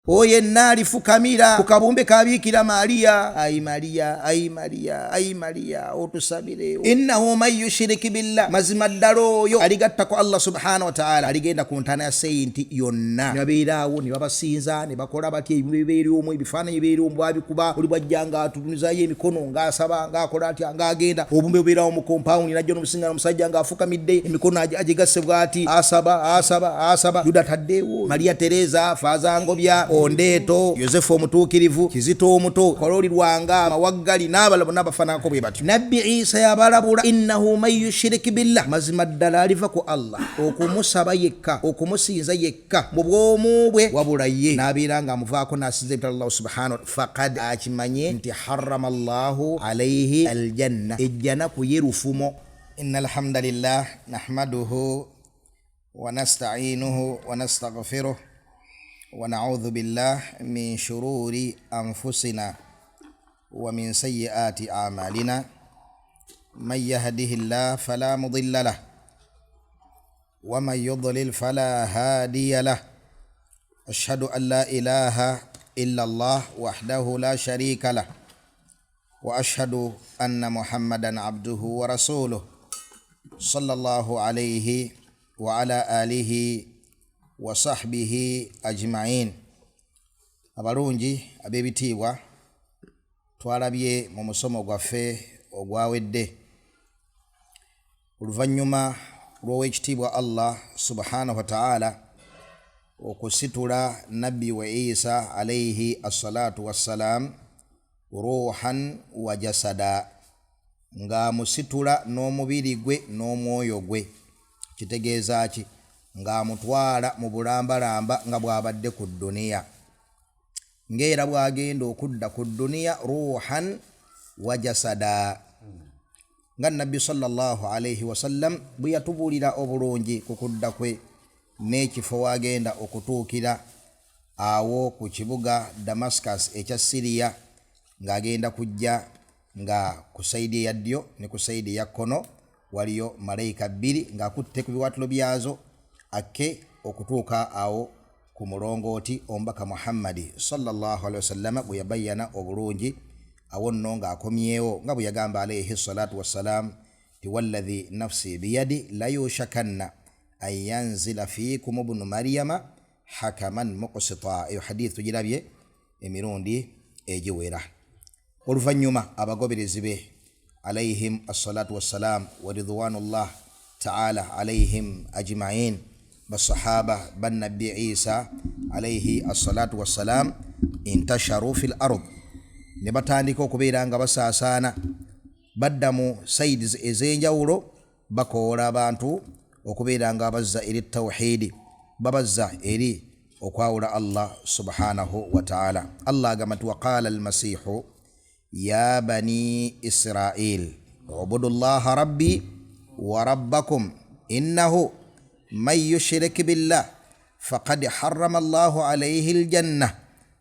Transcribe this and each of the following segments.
oye nali fukamira ku kabumbe kabikira Maria. Ai Maria, ai Maria, ai Maria, otusabire. Innahu man yushrik billah, mazima ddala oyo aligatta ku Allah subhanahu wa ta'ala aligenda ku ntana ya sainti yonna. Nabeerawo ne babasinza ne bakola batya ebibeeri omwe ebifaananyi ebibeeri omwe bwabikuba oli bwajjanga atunuzayo emikono ng'asaba ng'akola atya ng'agenda obumbe bubeerawo mu compound najja n'omusinga n'omusajja ng'afukamidde emikono agigasse bw'ati asaba Yuda taddeewo Maria Teresa Fazangobya Ondeeto Yosefu omutuukirivu Kizito omuto Kololi Lwanga Mawaggali n'abalabo n'abafaananako bwe batyo. Nabbi Isa yabalabula innahu man yushrik billah, mazima ddala aliva ku Allah okumusaba yekka okumusinza yekka mu bwomu bwe wabula ye n'abeera ng'amuvaako n'asinza ebitali Allah subhanahu faqad akimanye nti harrama Allahu alayhi aljanna, ejjana ku ye lufumo. Innal hamdalillah nahmaduhu wa nasta'inuhu wa nastaghfiruh wa na'udhu billahi min shururi anfusina wa min sayyiati a'malina. Man yahdihillahu fala mudilla lahu wa man yudlil fala hadiya lahu. Ashhadu an la ilaha illa Allah wahdahu la sharika lahu wa ashhadu anna Muhammadan abduhu wa rasuluhu sallallahu alayhi wa ala alihi wa sahbihi ajma'in. Abalungi ab'ebitiibwa, twalabye mu musomo gwaffe ogwawedde oluvannyuma lw'owekitiibwa Allah subhanahu wa ta'ala okusitula nabbi wa Isa alayhi assalatu wassalam ruhan wa jasada, nga musitula n'omubiri gwe n'omwoyo gwe. Kitegeeza ki? Nga mutwala mu bulambalamba nga bw'abadde ku duniya, ng'era bw'agenda okudda ku duniya ruhan wa jasada. Nga nabbi sallallahu alayhi wasallam bwe yatubuulira obulungi ku kudda kwe n'ekifo wagenda okutuukira awo ku kibuga Damascus ekya Syria, ng'agenda kujja nga ku saidi eya ddyo ne ku saidi eya kkono waliyo malayika bbiri ng'akutte ku biwatulo byazo akke okutuuka awo ku mulongooti omubaka Muhammadi sallallahu alayhi wasallam bwe yabayyana obulungi awo nno ng'akomyewo nga bwe yagamba alayhi salatu wassalam ti walladhi nafsi biyadi la yushakanna an yanzila fiikum ibnu maryama hakaman muqsita. Eyo hadith tugirabye emirundi egiwera. Oluvannyuma abagoberezi be alayhim assalatu wassalam wa ridwanullah ta'ala alayhim ajma'in, basahaba bannabbi Isa alayhi assalatu wassalam intasharu fil ard, ne batandika okubeera nga basaasaana badda mu sides ez'enjawulo bakoola abantu okubeera nga abazza eri tawhidi, babazza eri okwawula Allah subhanahu wa ta'ala. Allah agamba nti waqala almasihu ya bani Israil ubudu llaha rabbi wa rabbakum innahu man yushrik billah faqad harrama Allahu alayhi aljanna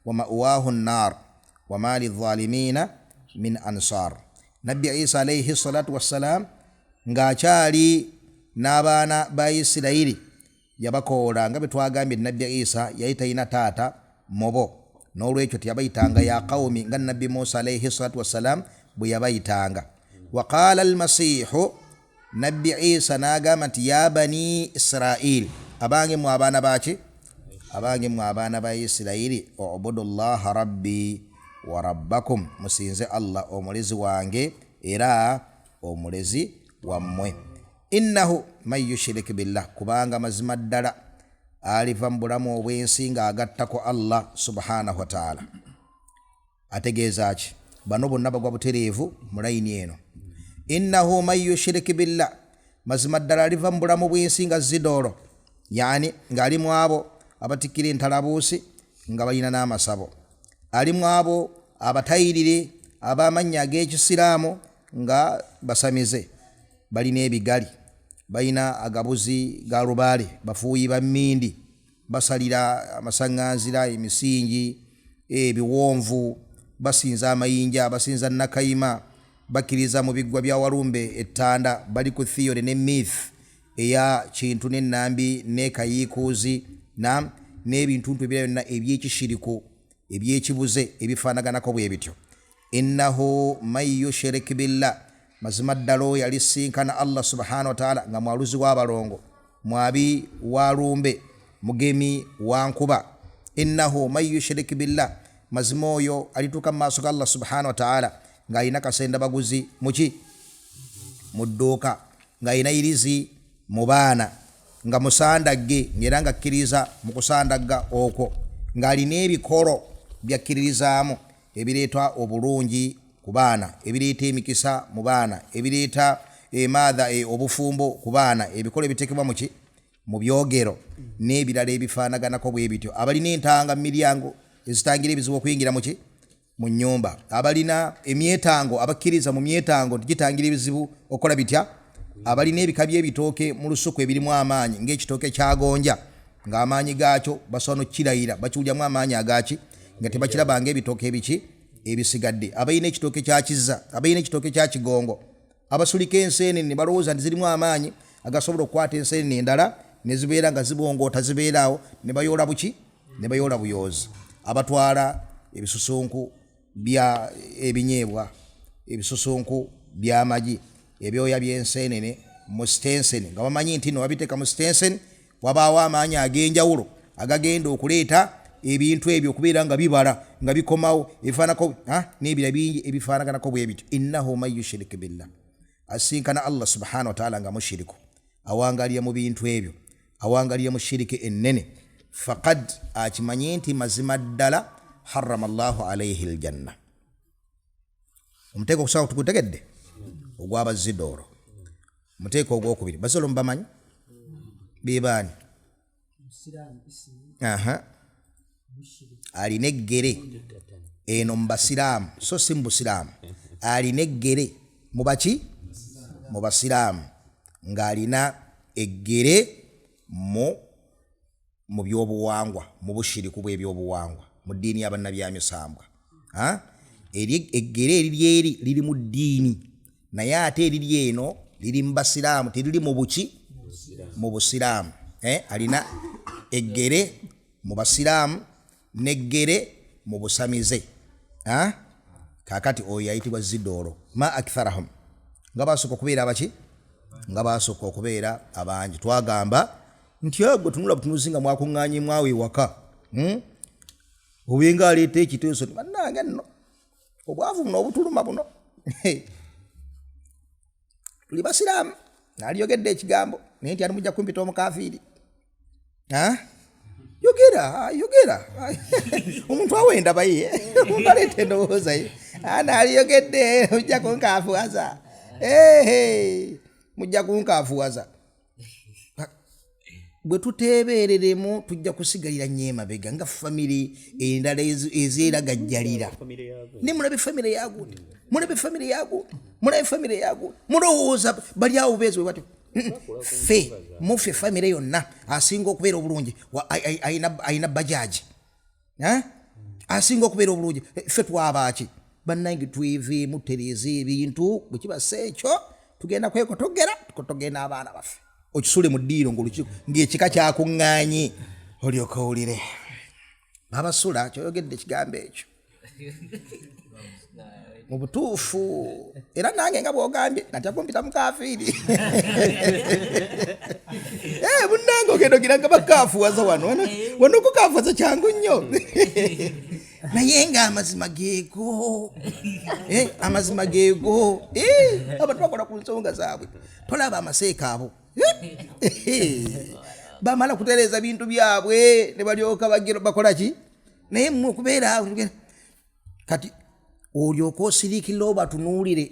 wa ma'wahu an-nar wa ma lidh-dhalimina min ansar. Nabbi Isa alayhi salatu wassalam ng'akyali n'abaana ba Isirayiri yabakoola nga bwe twagambye Nabbi Isa yali talina taata mubo, n'olwekyo teyabayitanga ya qawmi nga Nabbi Musa alayhi salatu wassalam bwe yabayitanga. Waqala almasihu, Nabbi Isa n'agamba nti ya bani Israil, abange mu abaana baki? Abange mu abaana ba Isirayiri, ubudu llaha rabbi wa rabbakum, musinze Allah omulezi wange era omulezi wammwe. Innahu man yushrik billah, kubanga mazima ddala aliva mu bulamu obw'ensi ng'agattako Allah subhanahu wa ta'ala. Ategeeza ki? Bano bonna bagwa butereevu mu layini eno. Innahu man yushrik billah, mazima ddala aliva mu bulamu bw'ensi nga zidoolo, yani ng'alimu abo abatikkira entalabuusi nga balina n'amasabo, alimu abo abatayirire ab'amannya ag'ekisiraamu nga basamize, balina ebigali, balina agabuzi ga lubaale, bafuuyi ba mmindi, basalira amasaŋŋanzira, emisingi, ebiwonvu, basinza amayinja, basinza nakayima, bakkiriza mu biggwa bya walumbe ettanda, bali ku theory ne myth eya kintu n'ennambi n'ekayiikuuzi n'ebintu ebirala byonna eby'ekishiriko ebyekibuze ebifaanaganako bwe bityo. Innahu man yushrik billah, mazima ddala oyo alisinkana Allah subhanahu wa ta'ala nga mwaluzi w'abalongo, mwabi walumbe, mugemi wankuba. Innahu man yushrik billah, mazima oyo alituuka mu maaso ga Allah subhanahu wa ta'ala ng'alina kasenda baguzi muki mu dduuka, ng'alina irizi mu baana, nga musandagge ng'era ng'akkiriza mu kusandagga okwo, ng'alina ebikolo by'akkiririzaamu ebireeta obulungi ku baana, ebireeta emikisa mu baana, ebireeta obufumbo ku baana, ebikolo ebiteekebwa muki mu byogero n'ebirala ebifaanaganako bwe bityo. Abalina entanga mu miryango ezitangira ebizibu okuyingira muki mu nnyumba, abalina emyetango abakkiriza mu myetango gitangira ebizibu okola bitya, abalina ebika by'ebitooke mu lusuku ebirimu amaanyi ng'ekitooke kya gonja ng'amaanyi gaakyo basobola n'okkirayira bakiwulyamu amaanyi agaki nga tebakirabanga ebitooke ebiki ebisigadde, abalina ekitooke kya kizza, abalina ekitooke kya kigongo, abasulika enseenene balowooza nti zirimu amaanyi agasobola okukwata enseenene endala ne zibeera nga zibongoota zibeeraawo ne bayoola buki ne bayoola buyoozi, abatwala ebisusunku bya ebinyeebwa, ebisusunku by'amagi, ebyoya by'enseenene mu sitenseni nga bamanyi nti no babiteeka mu sitenseni wabaawo amaanyi ag'enjawulo agagenda okuleeta ebintu ebyo okubeera nga bibala nga bikomawo ebifaanako n'ebira bingi ebifaanaganako bwe bityo. Innahu man yushrik billah, asinkana Allah subhanahu wa ta'ala nga mushiriku, awangalira mu bintu ebyo, awangalira mu shiriki ennene, faqad akimanye nti mazima ddala harrama Allahu alayhi aljanna. Omuteeko okusawo tugutegedde ogw'abazidooro. Muteeko ogwokubiri basolo mubamanyi bebaani alina eggere eno mu basiraamu so si mu busiraamu, alina eggere mu baki mu basiraamu ng'alina eggere mu byobuwangwa mu bushiriku bw'ebyobuwangwa mu ddiini y'abannabyamisambwa. Eggere eriryeri liri mu ddiini naye ate eriri eno liri mu basiraamu teriri mu buki mu busiraamu. Alina eggere mu basiraamu neggere mu busamize. Kakati oyo yayitibwa zidooro. Ma aktharahum, nga basooka okubeera abaki nga basooka okubeera abangi. Twagamba nti agwe tunula butunuzi nga mwakuŋŋaanye mwawe ewaka obenga aleeta ekiteeso bannange nno obwavu buno obutuluma buno tuli basiraamu naaliyogedde ekigambo naye nti ali mujja kumpita omukafiiri. Yogera omuntu awenda baye aleeta endowooza ye naaliyogedde mujja kunkaafuwaza mujja kunkaafuwaza. Bwe tuteebereremu tujja kusigalira nnyo emabega nga famire endala ezeeragajjalira. Ne mulabe famire yagundi, mulabe famire yagundi, mulabe famire yagundi, mulowooza bali awo beezi bwe batyo. Ffe mufe famire yonna asinga okubeera obulungi ayina bajaaji, asinga okubeera obulungi ffe twabaaki bannange tweveemu tereeza ebintu bwe kibasa ekyo tugenda kwekotogera tukotogera n'abaana baffe okisule mu ddiiro ng'ekika kyakuŋŋaanye olyoka owulire babasula kyoyogedde ekigambo ekyo mu butuufu era nange nga bwogambye natya kumpita mukafiiri bunnange ogenda ogira nga bakaafuwaza wano kukaafuwaza kyangu nnyo naye nga amazima geego amazima geego abantu bakola ku nsonga zaabwe tolaba amaseeka abo bamala kutereeza bintu byabwe ne balyoka bakola ki naye mmwe okubeera kati olyoka osiriikirira obatunuulire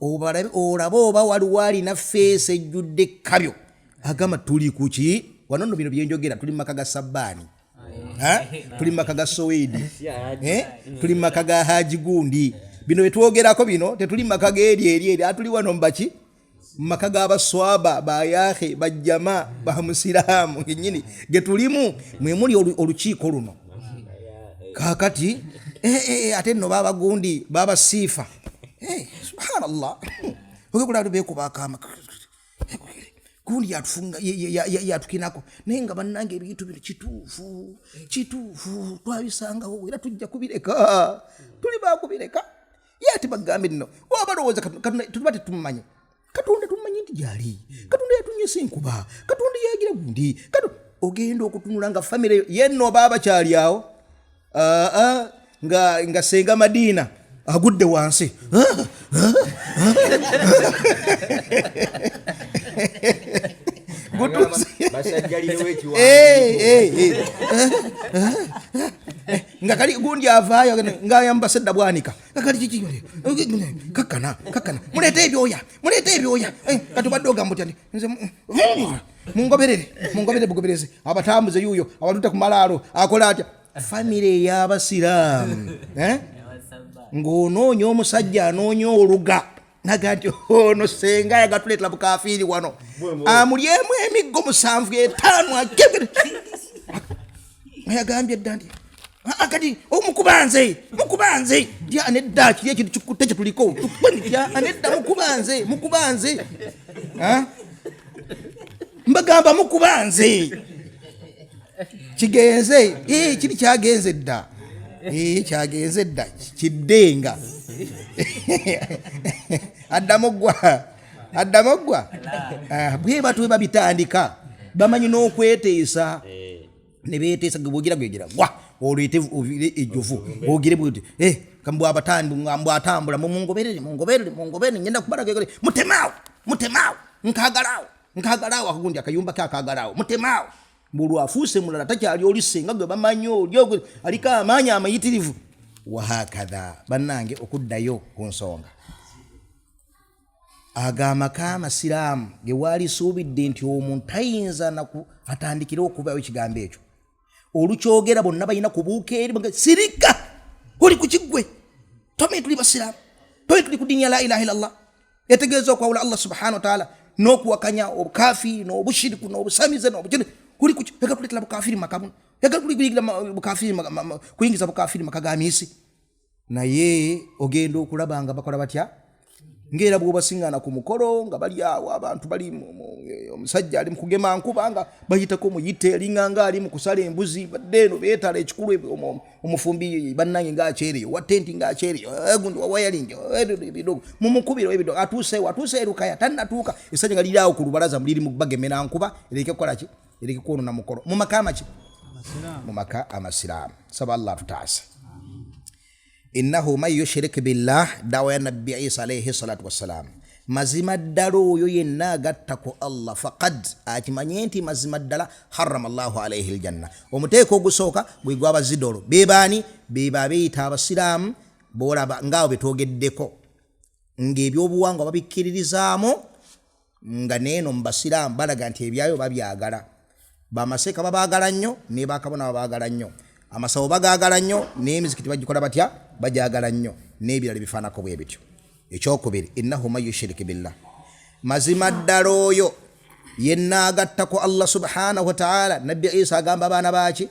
olabe oba waliwo alina feesi ejjudde ekkabyo agamba tuli ku ki wano nno bino byenjogera tuli mu maka ga Sabbaani, tuli mu maka ga Soweidi, tuli mu maka ga Haji Gundi. Bino betwogerako bino tetuli mu maka geeryeri atuli wano mbaki mu maka g'abaswaba bayahe bajjama bamusiraamu nnyini getulimu mwe muli olukiiko luno kakati ate nno baba gundi baba sifa subhanallah okula beeko bakama gundi yatufunga yatukinako naye nga bannange ebintu bino kituufu twabisangawo era tujja kubireka tuli bakubireka yati bagambe nno oba balowooza tuba tetumumanye Katonda tumanyi nti gyali Katonda yatunyesa enkuba Katonda yagira gundi ogenda okutunula nga famire yenno baba kyali awo nga senga Madina agudde wansi nga kali gundi avaayo nga yambasedda bwanika nga kali kiki kakana mulete ebyoya katubadde ogamba otya nze mungoberere bugobereze abatambuze yuyo abaluta ku malaalo akola atya famire y'Abasiraamu ng'onoonya omusajja anoonya oluga naga nti ono senga yagatuleetera bukafiiri wano amulyemu emiggo 75 akebere yagambye dda nti kati mukubanze tya anedda kiri ekintu kikutte kye tuliko tya anedda mukubanze mbagamba mukubanze kigenze kiri kyagenze dda kyagenze dda kiddenga addamu ggwa bwe batu babitandika bamanyi n'okweteesa ne beeteesa gebwogira gwa oleete ejjovu ogire bwoti kambu atambula mungoberere ngenda kubala mutemaawo nkaagalaawo akagundi akayumba ke akaagalaawo mutemaawo mbulu afuuse mulala takyali olisenga gwe bamanyi oli aliko amaanyi amayitirivu wahakadha bannange okuddayo ku nsonga agamaka Amasiraamu ge waali suubidde nti omuntu tayinza atandikire okubayo ekigambo ekyo olukyogera bonna balina kubuuka eri sirika oli ku kiggwe tomanyi tuli Basiraamu tomanyi tuli ku ddiini ya la ilaha illallah etegeeza okwawula Allah subhanahu wa ta'ala n'okuwakanya obukafiri n'obushiriku n'obusamize n'obukene kuli ku yagatuleetera bukafiri makamu kuyingiza bukafiri maka ga miisi naye ogenda okulaba nga bakola batya ngera bw'obasiŋŋaana ku mukolo nga bali awo abantu bali omusajja ali mu kugema nkuba nga bayitako muyite eringa ali mu kusala embuzi badde eno beetala ekikulu omufumbi bannange ng'akyereyo wa tenti ng'akyereyo gundi wa wayalingi ebidogo mumukubiro ebidogo atuuse erukaya tannatuuka essajja nga liri awo ku lubalaza liri mu bagemera nkuba ereke kukola ki ereke kwonona mukolo mu maka amaki mu maka Amasiraamu saba Allah tutaasa innahu man yushrik billah dawa ya nabbi Isa alayhi salatu wassalam mazima ddala oyo yenna agatta ku Allah faqad akimanye nti mazima ddala harrama Allahu alayhi aljanna omuteeko ogusooka gwe gw'abazidolo bebaani beba beeyita Abasiraamu boolaba ngaawo betwogeddeko ng'ebyobuwangwa babikkiririzaamu nga neeno mu Basiraamu balaga nti ebyayo babyagala bamaseka babaagala nnyo ne bakabona babaagala nnyo amasawo bagaagala nnyo n'emizikiti bagikola batya bajagala nnyo n'ebirala bifaanako bwe bityo ekyokubiri innahu man yushrik billah mazima ddala oyo yenna agatta ku Allah subhanahu wa ta'ala nabbi Isa agamba abaana baaki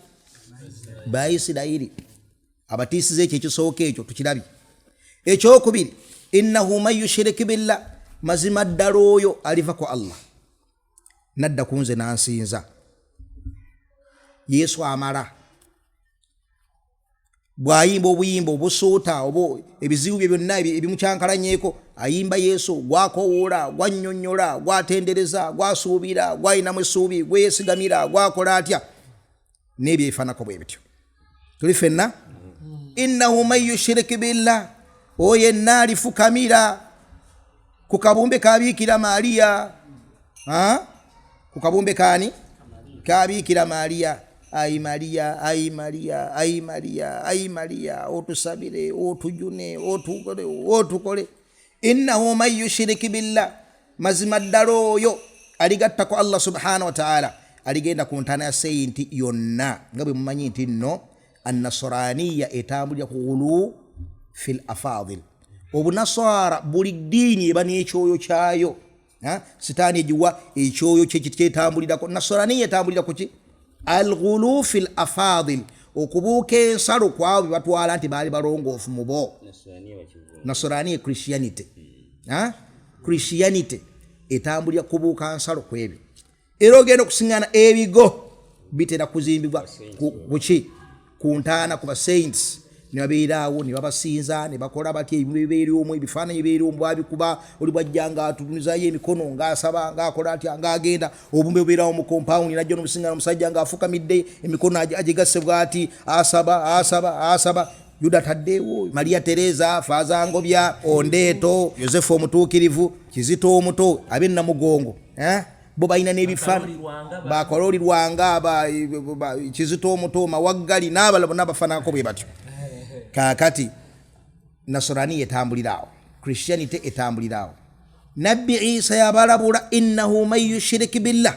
ba Isirayiri abatiisiza ekyo ekisooka ekyo tukirabye ekyokubiri innahu man yushrik billah mazima ddala oyo aliva ku Allah nadda ku nze n'ansinza Yesu amala bwayimba obuyimba obusuuta obo ebizibu bye byonna ebimucyankalanyeeko ayimba Yesu gwakowoola gwannyonnyola gwatendereza gwasuubira gwayinamu essuubi gweyesigamira gwakola atya n'ebyo ebifaanako bwe bityo tuli fenna innahu man yushrik billah oyo yenna alifukamira ku kabumbe kabiikira Mariya ku kabumbe kaani kabiikira Mariya Ai Maria otusabire otujune otukole innahu man yushrik billah mazima ddala oyo aligatta ku Allah subhanahu wa ta'ala aligenda ku ntaana ya seyinti yonna nga bwe mumanyi nti nno annasraniya etambulira ku ghulu fil afadil obunaswara buli ddiini eba n'ekyoyo kyayo sitaani egiwa ekyoyo kyetambulirako nasraniya etambulira ku ki al-ghulu fil afadil okubuuka ensalo kwabo batwala nti baali balongoofu mu bo Christianity etambulira kubuuka nsalo kwebyo era ogenda okusiŋŋaana ebigo bitera kuzimbibwa kuki ku ntaana ku basaints ne babeeraawo ne babasinza ne bakola batya ebibeeri omwo ebifaananyi bibeeri omwo babikuba oli bwajja ng'atumizayo emikono ng'asaba ng'akola atya ng'agenda obumbe bubeerawo mu compound najja n'omusiŋŋaana omusajja ng'afukamidde emikono agigasse bw'ati asaba Yuda taddeewo Maria Teresa Fazangobya Ondeeto Yosefu omutuukirivu Kizito omuto ab'ennamugongo bo balina n'ebifaananyi bakololirwanga Kizito omuto Mawaggali n'abalala bonna bafaananako bwe batyo. Kaakati Nasrani etambuliraawo, Christianity etambuliraawo. Nabbi Isa yabalabula innahu man yushrik billah,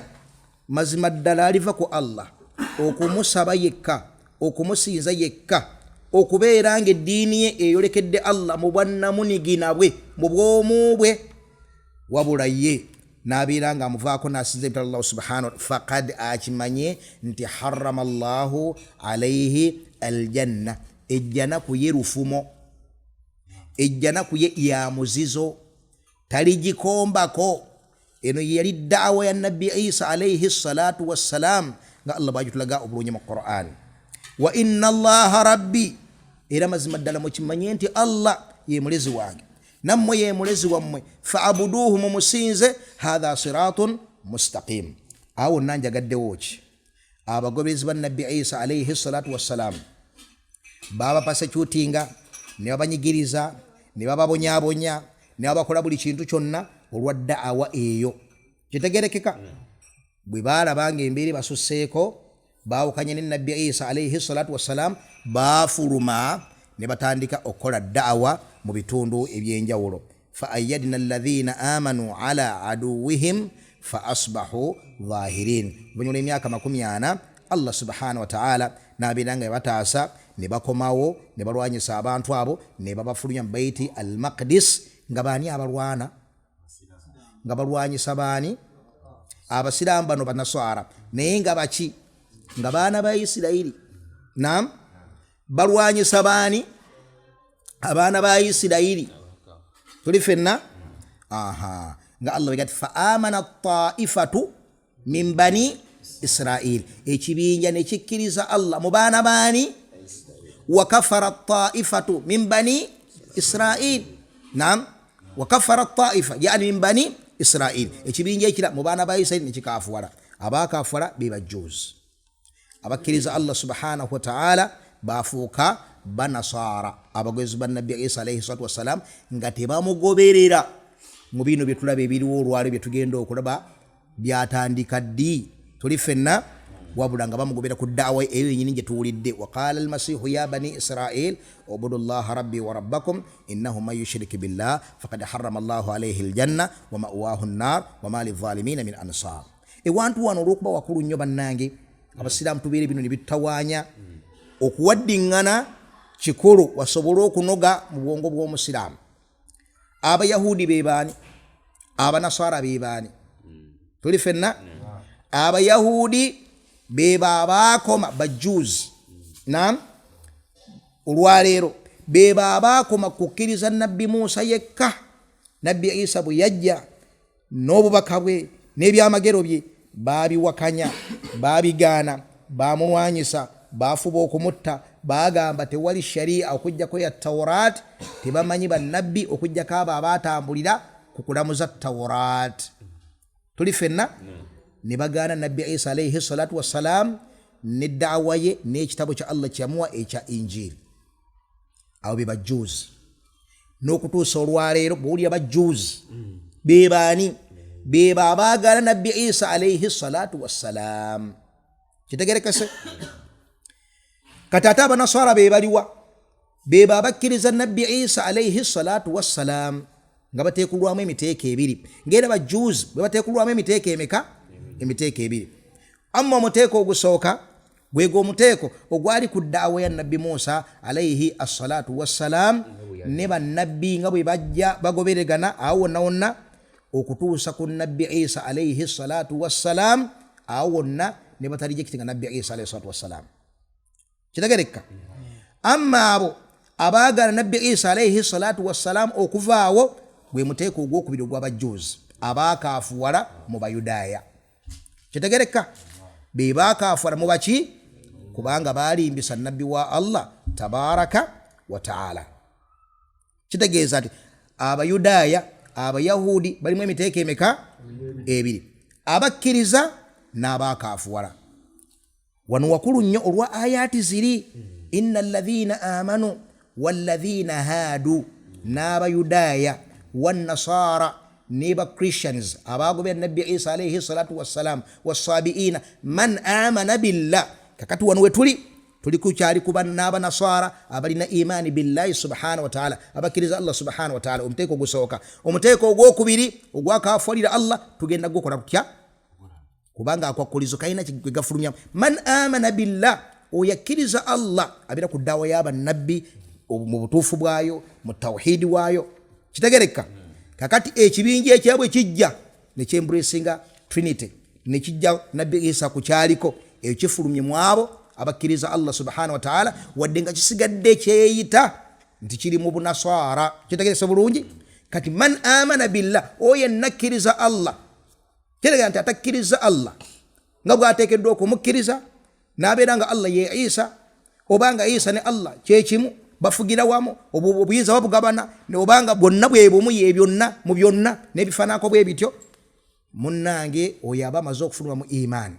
mazima ddala aliva ku Allah, okumusaba yekka, okumusinza yekka, okubeera ng'eddiini ye eyolekedde Allah mu bwannamunigina bwe mu bwomu bwe, wabula ye n'abeera ng'amuvaako n'asinza ebitali Allah subhanahu faqad akimanye nti harrama Allahu alayhi aljanna, ejjana ku ye lufumo, ejjana ku ye ya muzizo, taligikombako. Eno yali daawa ya Nabbi Isa alayhi salatu wassalam nga Allah bw'agitulaga obulungi mu Qur'an. Wa inna Allaha rabbi, era mazima ddala mukimanye nti Allah ye mulezi wange nammwe ye mulezi wammwe, fa'abuduhu mumusinze, hadha siratun mustaqim. Awo nanjagaddewo ki abagobezi ba Nabbi Isa alayhi salatu wassalam baba persecutinga, ne babanyigiriza, ne bababonyabonya, ne babakola buli kintu kyonna olwa da'awa eyo. Kitegerekeka bwe baalabanga embeera basusseeko baawukanye ne Nabbi Isa alayhi salatu wassalam, baafuluma ne batandika okukola da'awa mu bitundu ebyenjawulo. Fa ayyadna alladhina amanu ala aduwihim fa asbahu zahirin. Bunyula emyaka 40 Allah subhanahu wa ta'ala n'abeera nga bataasa ne bakomawo ne balwanyisa abantu abo ne babafulumya mu Baiti al-Maqdis. Nga baani abalwana? Nga balwanyisa baani? Abasiraamu bano Banaswara, naye nga baki? Nga baana ba Isirayiri. Naam, balwanyisa baani? Abaana ba Isirayiri. Tuli fenna? Nga Allah bw'agati fa amana taifatu min bani Israil, ekibinja ne kikkiriza Allah mu baana baani? Wa kafara taifatu min bani Israil. Naam, wa kafara taifa yani min bani Israil, ekibinja ekira mu baana ba Isirayiri ne kikaafuwala. Abaakaafuwala be Bajjuuzi, abakkiriza Allah subhanahu wa ta'ala baafuuka Banasara, abagwezi ba Nabbi Isa alayhi salatu wassalam, nga tebamugoberera mu bino bye tulaba ebiriwo olwali bye tugenda okulaba byatandika ddi. Tuli fenna wabula nga bamugobera ku da'wa eyo yennyini gye tuwulidde. Wa qala almasihu ya bani Israil ubudu llaha rabbi wa rabbakum innahu man yushrik billah faqad harrama Allahu alayhi aljanna wa ma'wahu an-nar wa ma lidh-dhalimina min ansar. Ewantu wano olw'okuba wakulu nnyo bannange abasiraamu tubeere bino ne bitawaanya okuwaddiŋŋana kikulu wasobole okunoga mu bwongo bw'omusiraamu. Abayahudi be baani? Abanaswara be baani? Tuli fenna? Abayahudi be babaakoma Bajjuuzi. Naam, olwaleero be babaakoma kukkiriza Nabbi Musa yekka. Nabbi Isa bwe yajja n'obubaka bwe n'ebyamagero bye baabiwakanya, baabigaana, baamulwanyisa, baafuba okumutta, baagamba tewali sharia okujjako ya Tawraat, tebamanyi bannabbi okujjako abo abaatambulira ku kulamuza Tawraat. Tuli fenna? Ne bagaana Nabbi Isa alayhi salatu wassalam ne da'wa ye n'ekitabo kya Allah kyamuwa ekya Injiri. Abo be Bajjuuzi. N'okutuusa olwaleero bw'owulira Bajjuuzi be baani? Be baagaana Nabbi Isa alayhi salatu wassalam. Kitegerekese? Kati ate Abanaswara be baliwa? Be babakkiriza Nabbi Isa alayhi salatu wassalam nga bateekulwamu emiteeko ebiri. Ng'era Bajjuuzi bwe bateekulwamu emiteeko emeka? Emiteeko ebiri. Amma omuteeko ogusooka gwego omuteeko ogwali ku da'wa ya Nabbi Musa alayhi assalatu wassalam ne bannabbi nga bwe bajja bagoberegana awo wonna wonna okutuusa ku Nabbi Isa alayhi salatu wassalam, awo wonna ne batalijekitenga Nabbi Isa alayhi salatu wassalam. Kitegerekeka? Amma abo abaagala Nabbi Isa alayhi salatu wassalam okuvaawo gwe muteeko ogwokubiri ogw'Abajjuuzi abaakaafuwala mu Bayudaaya. kitegereka beba kafara mubaki kubanga balimbisa nabbi wa Allah tabaraka wa taala. Kitegeeza ati abayudaaya abayahudi balimu emiteeko emeka ebiri, abakkiriza n'abakafuwala. Wano wakulu nnyo olwa ayati ziri inna alladhina amanu walladhina hadu, n'abayudaaya wannasara neba Christians abagobya nabbi Isa alayhi salatu wassalam wasabiina man amana billah. Kakati wano tuli kukyali kuba n'abanasara abalina imani billahi subhanahu wa ta'ala, abakkiriza Allah subhanahu wa ta'ala. Omuteeko gusooka. Omuteeko ogwokubiri ogwakafuwalira Allah tugenda gukola kutya kubanga akwakulizo kalina kigafulumya. Man amana billah, oyakkiriza Allah abira ku ddawa y'aba nabbi mu butuufu bwayo mu tawhidi waayo. Kitegereka kakati ekibinja ekyabwe kijja ne kyembracinga Trinity ne kijja nabbi Isa ku kyaliko ekyo kifulumye mwabo abakkiriza Allah subhanahu wa ta'ala, wadde nga kisigadde kyeyita nti kiri mu bunaswara. Kitegerese bulungi. Kati man amana billah, oyo nakkiriza Allah, kitegeeza nti atakkiriza Allah nga bw'ateekeddwa okumukkiriza n'abeera nga Allah ye Isa, obanga Isa ne Allah kyekimu bafugira wamu, obuyinza babugabana, ne obanga bwonna bwe bumu ye byonna mu byonna n'ebifaanako bwe bityo, munnange oyo aba amaze okufuluma mu imaani.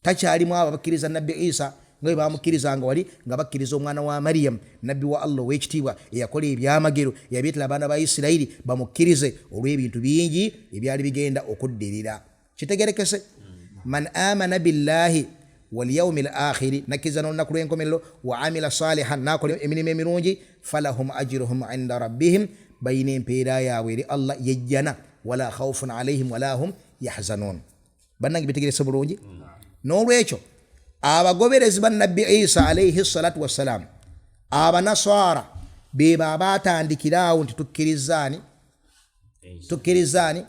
Takyalimu abo abakkiriza nabbi Isa nga bwe bamukkirizanga wali nga bakkiriza omwana wa Maryam nabbi wa Allah ow'ekitiibwa eyakola ebyamagero, yabeetera abaana ba Isirayiri bamukkirize olw'ebintu bingi ebyali bigenda okuddirira. Kitegerekese man amana billahi wal yawmil akhir, nakkiriza n'olunaku lw'enkomerero, wa amila salihan, nakola emirimu emirungi, falahum ajruhum inda rabbihim, bayina empeera yaabwe eri Allah yejjana, wala khawfun alayhim wala hum yahzanun. Bannange bitegerese bulungi. N'olwekyo abagoberezi ba nabbi Isa alayhi salatu wassalam, abanaswara beba abatandikiraawo nti tukkirizaani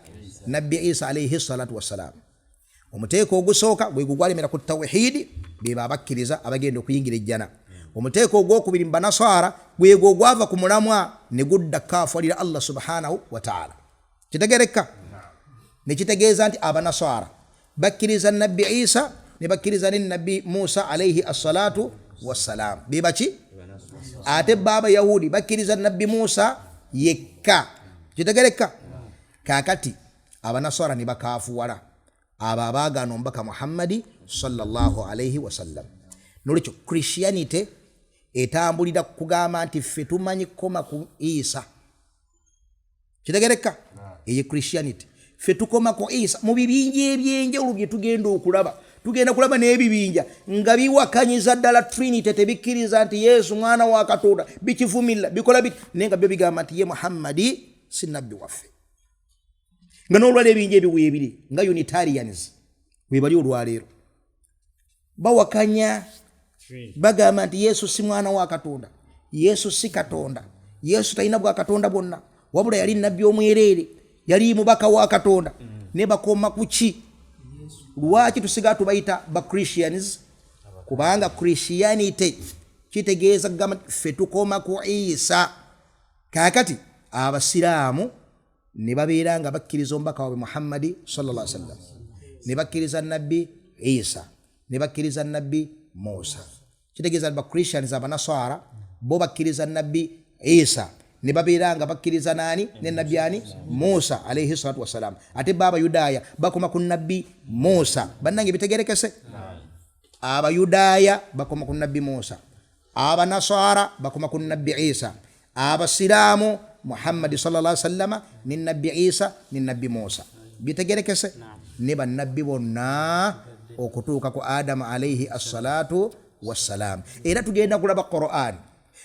nabbi Isa alayhi salatu wassalam. Omuteeko ogusooka gwe gwalemera ku tawhidi, beba abakkiriza abagenda okuyingira ejjana. Omuteeko ogwokubiri mu banaswara gwe gwava ku mulamwa ne gudda kafuwalira Allah subhanahu wa ta'ala. Kitegereka ne kitegeeza nti abanaswara bakkiriza nabbi Isa ne bakkiriza ne nabbi Musa alayhi assalatu wassalam, bebaki ate baba Yahudi bakkiriza nabbi Musa yekka. Kitegereka kakati abanaswara ne bakafuwala abo abaagaana omubaka Muhammadi sallallahu alayhi wasallam. Nolwekyo Christianity etambulira kugamba nti ffe tumanyi kukoma ku Isa. Kitegereka eyo Christianity ffe tukoma ku Isa mu bibinja ebyenjawulo bye tugenda kulaba n'ebibinja nga biwakanyiza ddala Trinity, tebikkiriza nti Yesu mwana wa Katonda, bikivumira bikola biti naye nga byo bigamba nti ye Muhammadi si nabbi waffe. Nga n'olwala ebinja ebyo weebiri nga Unitarians webali olwaleero bawakanya bagamba nti Yesu si mwana wa Katonda, Yesu si Katonda, Yesu talina bwa Katonda bwonna, wabula yali nabbi omwereere, yali mubaka wa Katonda. Ne bakoma kuki? Lwaki tusiga tubayita ba Christians? Kubanga Christianity kitegeeza kugamba ffe tukoma ku Isa. Kakati abasiraamu ne babeera nga bakkiriza omubaka waabwe Muhammadi sallallahu alaihi wasallam, ne bakkiriza nabbi Isa, ne bakkiriza nabbi Musa. Kitegeeza ba Christians abanaswara bo bakkiriza nabbi Isa ne babeera nga bakkiriza nani ne nabbi ani Musa alayhi salatu wassalam. Ate baba Yudaaya bakoma ku nabbi Musa. Bannange bitegerekese, abayudaaya bakoma ku nabbi Musa, abanaswara bakoma ku nabbi Isa, abasiraamu Muhammad sallallahu alaihi wasallam ne nabbi Isa ne nabbi Musa. Bitegerekese ne bannabbi bonna okutuuka ku Adamu alayhi assalatu wassalam. Era tugenda kulaba Qur'an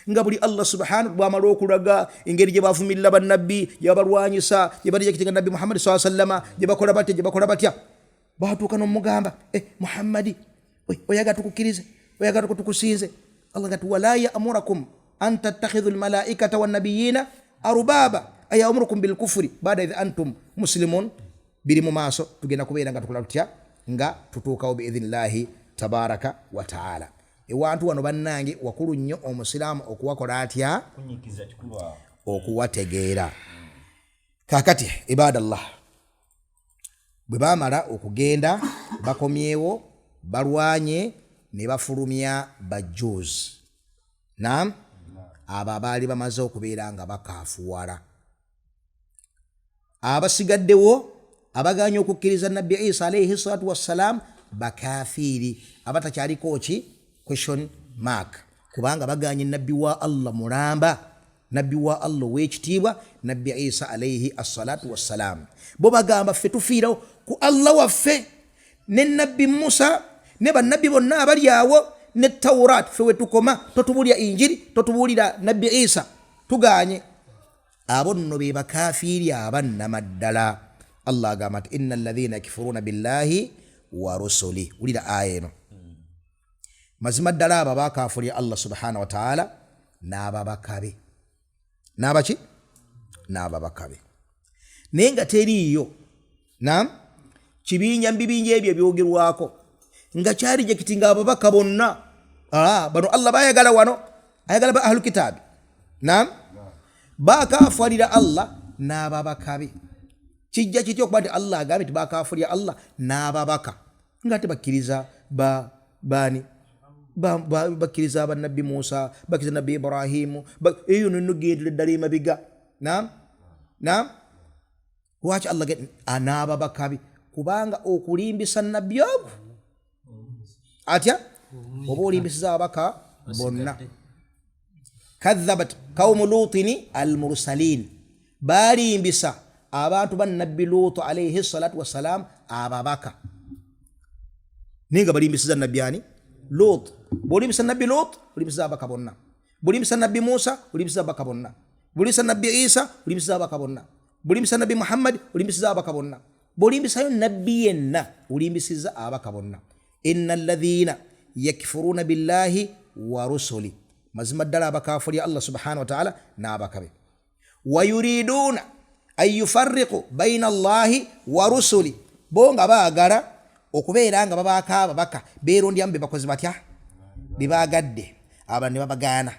nga buli Allah subhanahu bw'amala okulaga engeri gye bavumirira bannabbi, gye babalwanyisa, gye bali jakitenga nabbi Muhammad sallallahu alaihi wasallam, gye bakola batya batuuka n'omugamba Muhammadi oyagala tukukkirize, oyagala tukusinze. Allah ngati wala ya'murakum an tattakhidhu al-malaikata wan-nabiyina arubaba ayamurukum bil kufri ba'da idh antum muslimun. Biri mu maaso tugenda kubeera nga tukola tutya nga tutuukawo bi idhnillahi tabaraka wa ta'ala. Ewantu wano bannange wakulu nnyo omusiraamu okuwakola atya okuwategeera. Kakati ibadallah, bwe bamala okugenda bakomyewo balwanye ne bafulumya bajjuuzi. Naam, abo abaali bamaze okubeera nga bakaafuwala. Abasigaddewo abaganya okukkiriza Nabbi Isa alayhi salatu wassalaam bakafiiri abatakyaliko ki question mark, kubanga baganye nabbi wa Allah mulamba, nabbi wa Allah w'ekitiibwa Nabbi Isa alayhi assalatu wassalaam. Bo bagamba ffe tufiirawo ku Allah waffe ne Nabbi Musa ne bannabbi bonna abali awo ne Tawrat, ffe wetukoma totubuulira Injiri, totubuulira Nabbi Isa, tuganye. Abo nno be bakafiiri abannamaddala. Allah agamba nti inna alladhina yakfuruna billahi wa rusuli. Wulira aya eno. Mazima ddala abo bakafulira Allah subhanahu wa ta'ala n'ababakabe. N'abaki? N'ababakabe. Naye nga teriiyo naam kibinja mbibinja ebyo ebyogerwako nga kyali gye kiti nga ababaka bonna bano Allah bayagala wano, ayagala ba ahlul kitaabi. Naam, bakafulira Allah n'ababakabe. Kijja kityo okuba nti Allah agambe nti bakafulira Allah n'ababaka nga tebakkiriza bani bakkiriza bannabbi Musa, bakkiriza nabbi Ibrahimu, eyo nnugendera ddala emabiga. Naam, lwaki Allah n'ababakabe? Kubanga okulimbisa nabbi ogwo atya oba olimbisiza ababaka bonna. Kadhabat qawmu Lutini al-mursalin, balimbisa abantu ba Nabbi Lutu alayhi salatu wassalam ababaka. Ninga balimbisiza nabbi ani? Lut. Bolimbisa nabbi Lut, olimbisiza ababaka bonna. Bolimbisa nabbi Musa, olimbisiza ababaka bonna. Bolimbisa nabbi Isa, olimbisiza ababaka bonna. Bolimbisa nabbi Muhammad, olimbisiza ababaka bonna. Bolimbisayo nabbi yenna, olimbisiza ababaka bonna. Innal ladhina yakfuruna billahi wa rusuli, mazima ddala abakafulira Allah subhanahu wa ta'ala n'abakabe. Wa yuriduna an yufarriqu bayna Allahi wa rusuli, bo nga baagala okubeera nga babaka ababaka beerondyamu be bakozi batya bebagadde abantu ne babagaana.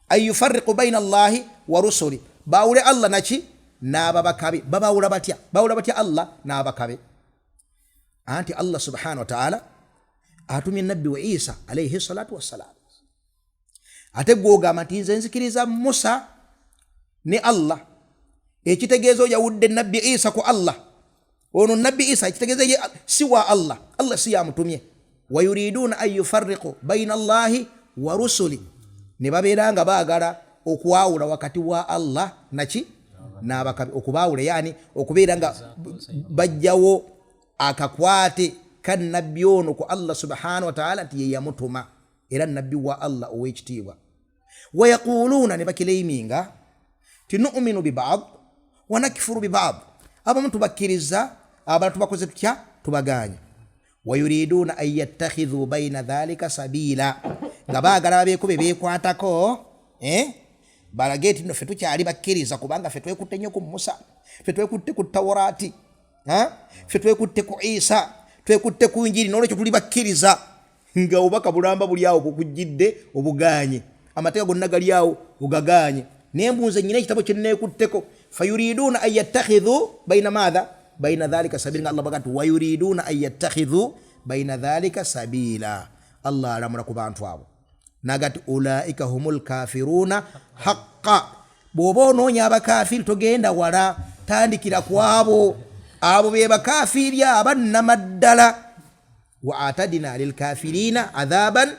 An yufarriqu bayna Allahi wa rusuli, bawule Allah naki n'ababakabe. Babawula batya? Bawula batya Allah n'abakabe? Anti Allah subhanahu wa ta'ala atumye nabbi wa Isa alayhi salatu wassalam, ate gwogamba nti nze nzikiriza Musa ne Allah. Ekitegeezo yawudde nabbi Isa ku Allah, ono nabbi Isa ekitegeezo ye si wa Allah, Allah si yamutumye. Wa yuriduna an yufarriqu bayna Allahi wa rusuli, ne babeera nga baagala okuwawula wakati wa Allah naki n'abakabe. Okubawula yani okubeera nga bajjawo akakwate kan nabbi ono ku Allah subhanahu wa ta'ala nti ye yamutuma era nabbi wa Allah ow'ekitiibwa. Wa yaquluna, ne bakileiminga ti nu'minu bi ba'd wa nakfuru bi ba'd, abamu tubakkiriza abalala tubakoze tutya tubaganya. Wa yuriduna an yattakhidhu bayna dhalika sabila, nga baagala babeekube beekwatako balage nti ffe tukyali bakkiriza kubanga ffe twekutte nnyo ku Musa, ffe twekutte ku Tawraati, ffe twekutte ku Isa, twekutte ku Injiri, n'olwekyo tuli bakkiriza. Nga obubaka bulamba buli awo bukujjidde obuganye, amateeka gonna gali awo bugaganye. Nembuuze nnyina ekitabo kye neekutteko. Fayuriduna an yattakhidhu bayna maadha bayna dhalika sabila. Allah bagati wa yuriduna an yattakhidhu bayna dhalika sabila. Allah alamula ku bantu abo nagati ulaika humul kafiruna haqqa. Bw'oba onoonya abakafiri togenda wala, tandikira ku abo. Abo be bakafiri abannamaddala. Wa atadina lil kafirina adhaban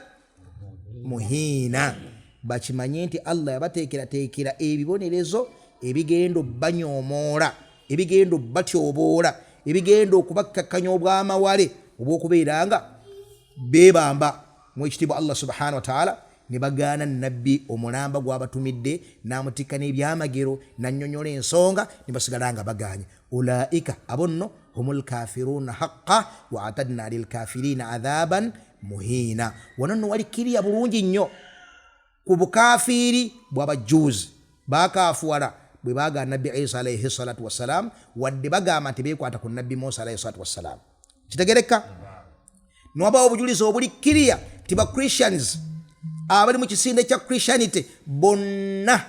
muhina, bakimanye nti Allah yabateekera ebibonerezo ebigenda banyomoola, ebigenda batyoboola, ebigenda okubakkakanya obwamawale obw'okubeera nga beebamba mu ekitiibwa Allah subhanahu wa ta'ala. Ne bagaana nabbi omulamba gwabatumidde n'amutikka n'ebyamagero n'annyonnyola ensonga, ne basigala nga baganye. Ulaika abonno humul kafiruna haqqa wa atadna lil kafirina adhaban muhina. Wano nno walikiriya bulungi nnyo ku bukafiri bw'abajuuzi bakafuwala bwe bagaana nabbi Isa alayhi salatu wassalam, wadde bagamba nti beekwata ku nabbi Musa alayhi salatu wassalam. Kitegereka? Nwabawo obujulizi obulikiriya ti ba Christians abali mu kisinde kya Christianity bonna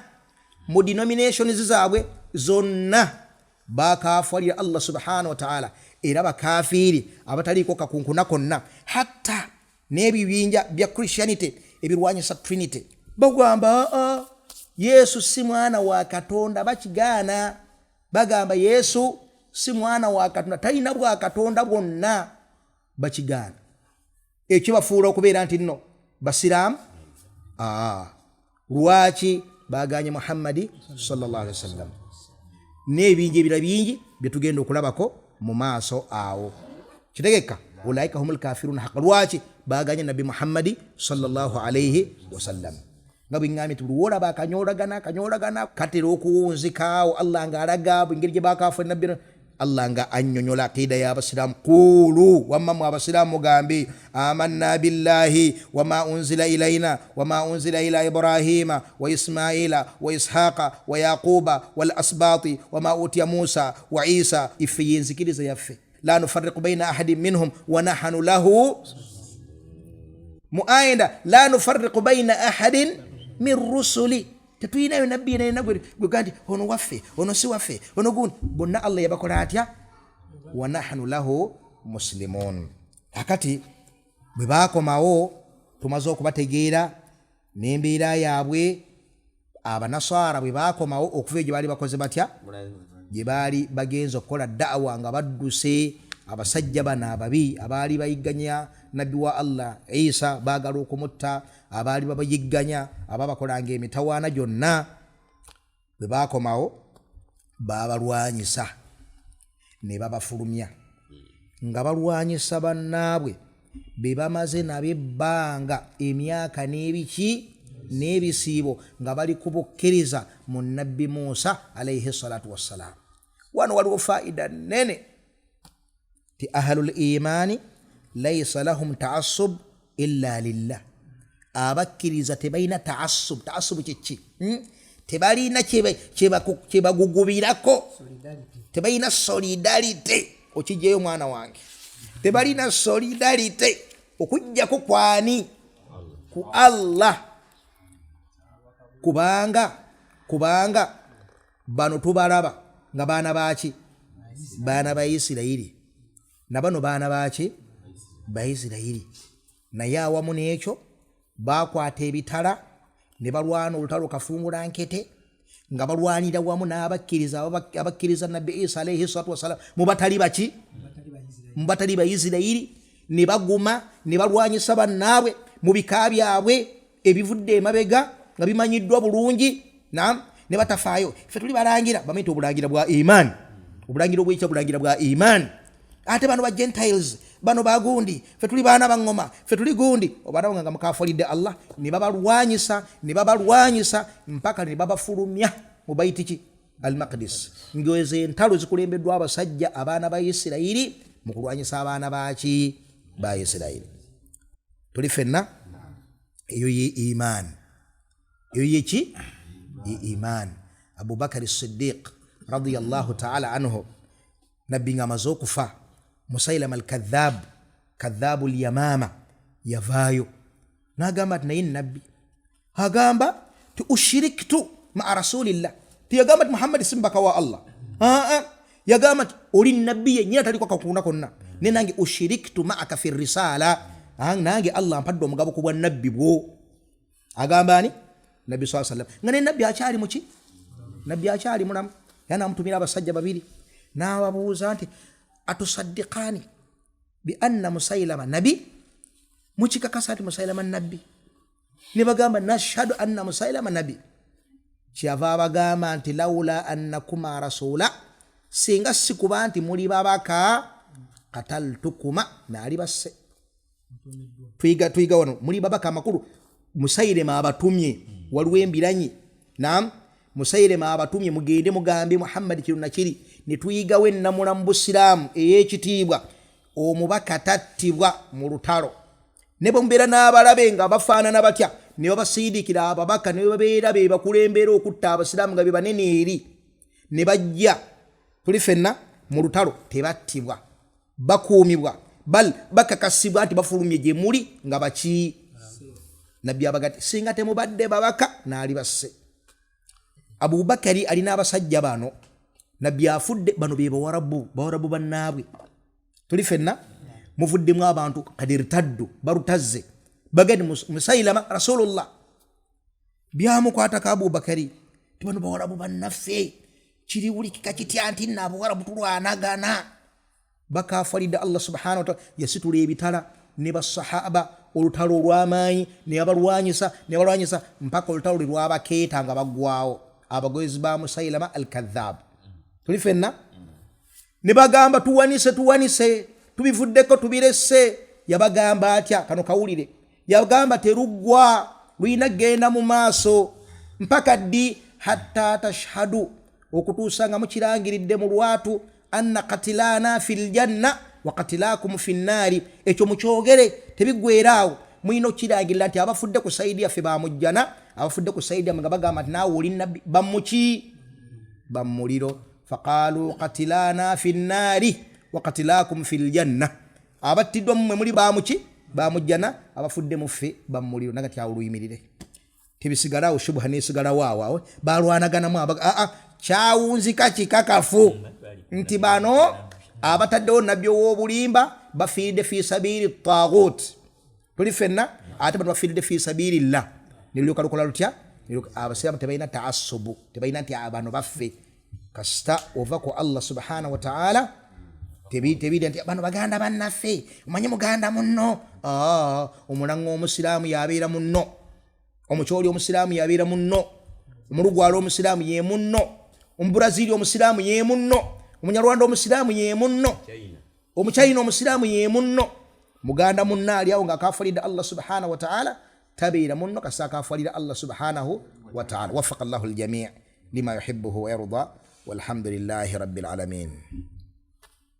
mu denominations zaabwe zonna bakafalira Allah subhanahu wa ta'ala. era bakafiri abataliko kakunkuna konna hatta n'ebibinja bya Christianity ebirwanyisa Trinity bagamba Yesu si mwana wa Katonda bakigaana bagamba Yesu si mwana wa Katonda talina bwa Katonda bwonna bakigaana ekibafuula okubeera nti nno Busiraamu lwaki baganye Muhammadi sallallahu alaihi wasallam n'ebingi ebira bingi byetugenda okulabako mu maaso awo kitegeka ulaika humul kafirun haqqa lwaki baganye Nabi Muhammadi sallallahu alaihi wasallam nga bwingami tuluwola bakanyolagana katera okuwunzikaawo Allah nga alaga bwingeri gye bakafu nabbi Allah nga annyonnyola aqida y'Abasiraamu qulu wamma mu Abasiraamu mugambe amanna billahi wama unzila ilayna wama unzila ila Ibrahima wa Ismaila wa Ishaqa wa Yaquba wal asbati wama utiya Musa wa Isa ife yenzikiriza yaffe la nufarriqu baina ahadin minhum wa nahnu lahu muayenda la nufarriqu baina ahadin min rusuli tetuyinayo nabbi nena gwe kandi ono waffe ono si waffe ono gundi bonna Allah yabakola atya wa nahnu lahu muslimun akati bwe bakomawo tumaze okubategeera n'embeera yaabwe abanaswara bwe bakomawo okuva gye baali bakoze batya gye baali bagenza okukola da'wa nga badduse abasajja bana ababi abaali bayigganya nabbi wa Allah Isa baagala okumutta abaali babayigganya ababakolanga emitawaana gyonna bwe bakomawo babalwanyisa ne babafulumya nga balwanyisa bannaabwe be bamaze nabebbanga emyaka n'ebiki n'ebisiibo nga bali kubukkiriza mu nabbi Musa alayhi salatu wassalam wano waliwo faida nene ti ahlul imani laysa lahum ta'assub illa lillah abakkiriza tebalina ta'assub kiki tebalina kyebagugubirako tebalina solidarity okijjeyo mwana wange tebalina solidarity okujjako kwani ku Allah kubanga bano tubalaba nga baana baki baana ba Isirayiri na bano baana baki ba Isirayiri naye awamu n'ekyo bakwata ebitala ne balwana olutalo kafungula nkete nga balwanira wamu n'abakkiriza abakkiriza nabbi Isa alayhi salatu wassalam mu batali baki mu batali ba Isirayiri ne baguma ne balwanyisa bannaabwe mu bika byabwe ebivudde emabega nga bimanyiddwa bulungi ne batafaayo ffe tuli balangira bamuyita obulangira bwa iman obulangira obw'ekya obulangira bwa iman ate bano ba Gentiles bano bagundi ffe tuli baana bangoma ffe tuli gundi obalaba nga mukafalidde Allah ne babalwanyisa mpaka ne babafulumya mu bayitiki al-Maqdis ngeze entalo zikulembeddwa abasajja abaana ba Isirayiri mu kulwanyisa abaana baki ba Isirayiri tuli fenna eyo ye iman eyo yeki iman Abu Bakar as-Siddiq radiyallahu ta'ala anhu nabbi nga amaze okufa Musailama al-kadhabu al-yamama yavaayo n'agamba ati naye nabbi agamba ti ushiriktu ma'a rasulillah tiyagamba ti Muhammad simbaka wa Allah yagamba ti oli nabbi yennyini ataliko kakuna konna ne nange ushiriktu ma'aka fi risala nange Allah ampadde omugabo ku bwa nabbi bwo agamba ani nabbi sallallahu alaihi wasallam nga ne nabbi akyali muki nabbi akyali mulamu yana amutumira abasajja babiri n'ababuuza nti atusaddiqani bi anna Musailama nabi mukikakasa ati Musailama nabbi ne bagamba nashhadu anna Musailama nabi kyava bagamba nti laula annakuma rasula singa sikuba nti muli babaka qataltukuma naali basse tuiga wano muli babaka amakulu Musailama abatumye waliwo embiranyi Musailama abatumye mugende mugambe Muhammad kiruna kiri ne tuyigawo ennamula mu Busiraamu ey'ekitiibwa omubaka tattibwa mu lutalo ne bwe n'abalabe nga bafaanana batya ne babasiidikira ababaka ne babeera be bakulembera okutta Abasiraamu nga be banene eri ne bajja tuli fenna mu lutalo tebattibwa bakuumibwa bal bakakasibwa nti bafulumye gye muli nga baki nabbi abagati singa temubadde babaka naali basse Abu Bakari alina abasajja bano nabbi afudde bano be bawarabu bannaabwe tuli fenna muvuddemu abantu kadir taddu barutazze bagadi musailama rasulullah byamu kwataka Abubakari tibano bawarabu bannaffe kiri wulikika kitya nti nabo warabu tulwanagana bakafalida Allah subhanahu wa ta'ala yasitula ebitala ne basahaba olutalo olw'amaanyi ne abalwanyisa mpaka olutalo lw'abakeeta nga baggwawo abagoezi ba Musailama al-Kadhdhab tuli fenna ne bagamba tuwanise tubivuddeko tubiresse yabagamba atya kano kawulire yabagamba teruggwa luyina genda mu maaso mpaka ddi hatta tashhadu okutuusa nga mukirangiridde mu lwatu anna qatilana fil janna wa qatilakum fin nari ekyo mukyogere tebiggweeraawo muyina okirangirira nti abafudde ku saidi yaffe bamujjana abafudde ku saidi nga bagamba nti naawe oli nabbi bamuki bamuliro faqalu qatilana fin nari wa qatilakum fil janna abattiddwa mmwe muli bamuki bamujjana abafudde muffe bamuliro nagati awo luyimirire tebisigalawo shubha nesigalawo awo balwanaganamu kyawunzika kikakafu nti bano abataddewo nabbi ow'obulimba bafiiridde fi sabili taghut tuli fenna ate bano bafiiridde fi sabilillah nilyoka lukola lutya abasiraamu tebalina taassubu tebalina nti abano baffe kasita ova ku Allah subhanahu wa ta'ala tebide nti bano baganda bannaffe omanyi muganda munno omulanga omusiraamu yabeera munno omukyoli omusiraamu yabeera munno omulugwala omusiraamu ye munno omubrazili omusiraamu ye munno omunyarwanda omusiraamu ye munno omuchina omusiraamu ye munno muganda munno ali awo nga akafalidde Allah subhanahu wa ta'ala tabeera munno kasita akafalidde Allah subhanahu wa ta'ala waffaqa Allahu al-jami' lima yuhibbuhu wa yarda walhamdulillahi rabbil alamin.